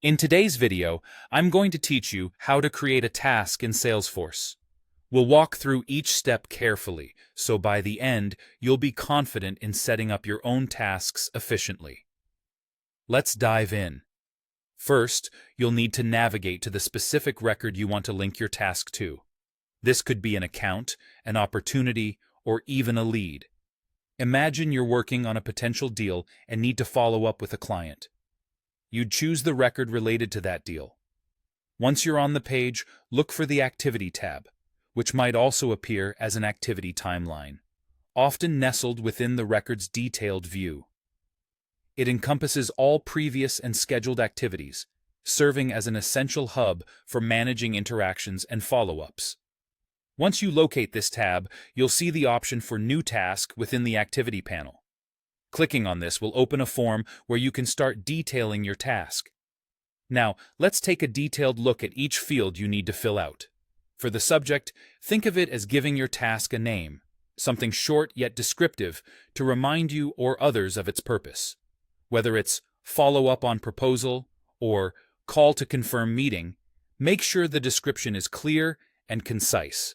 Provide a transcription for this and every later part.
In today's video, I'm going to teach you how to create a task in Salesforce. We'll walk through each step carefully, so by the end, you'll be confident in setting up your own tasks efficiently. Let's dive in. First, you'll need to navigate to the specific record you want to link your task to. This could be an account, an opportunity, or even a lead. Imagine you're working on a potential deal and need to follow up with a client. You'd choose the record related to that deal. Once you're on the page, look for the Activity tab, which might also appear as an activity timeline, often nestled within the record's detailed view. It encompasses all previous and scheduled activities, serving as an essential hub for managing interactions and follow-ups. Once you locate this tab, you'll see the option for New Task within the Activity panel. Clicking on this will open a form where you can start detailing your task. Now, let's take a detailed look at each field you need to fill out. For the subject, think of it as giving your task a name, something short yet descriptive to remind you or others of its purpose. Whether it's follow up on proposal or call to confirm meeting, make sure the description is clear and concise.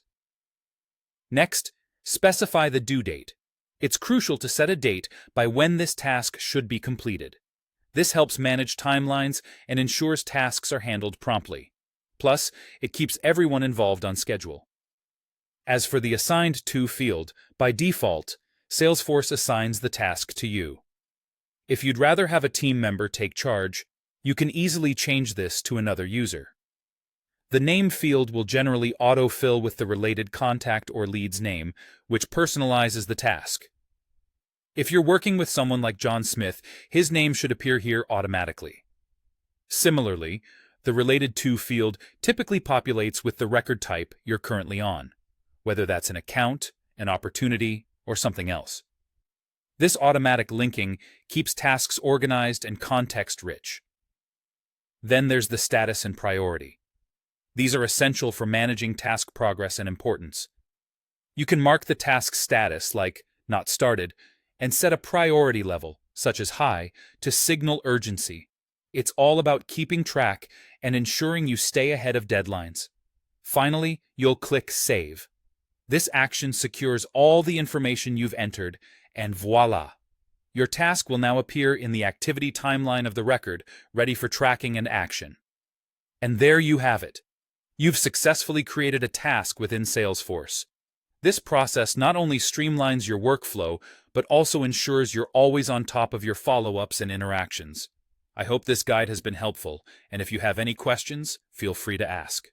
Next, specify the due date. It's crucial to set a date by when this task should be completed. This helps manage timelines and ensures tasks are handled promptly. Plus, it keeps everyone involved on schedule. As for the Assigned To field, by default, Salesforce assigns the task to you. If you'd rather have a team member take charge, you can easily change this to another user. The Name field will generally autofill with the related contact or lead's name, which personalizes the task. If you're working with someone like John Smith, his name should appear here automatically. Similarly, the Related To field typically populates with the record type you're currently on, whether that's an account, an opportunity, or something else. This automatic linking keeps tasks organized and context-rich. Then there's the Status and Priority. These are essential for managing task progress and importance. You can mark the task status, like Not Started, and set a priority level, such as High, to signal urgency. It's all about keeping track and ensuring you stay ahead of deadlines. Finally, you'll click Save. This action secures all the information you've entered, and voila! Your task will now appear in the activity timeline of the record, ready for tracking and action. And there you have it. You've successfully created a task within Salesforce. This process not only streamlines your workflow, but also ensures you're always on top of your follow-ups and interactions. I hope this guide has been helpful, and if you have any questions, feel free to ask.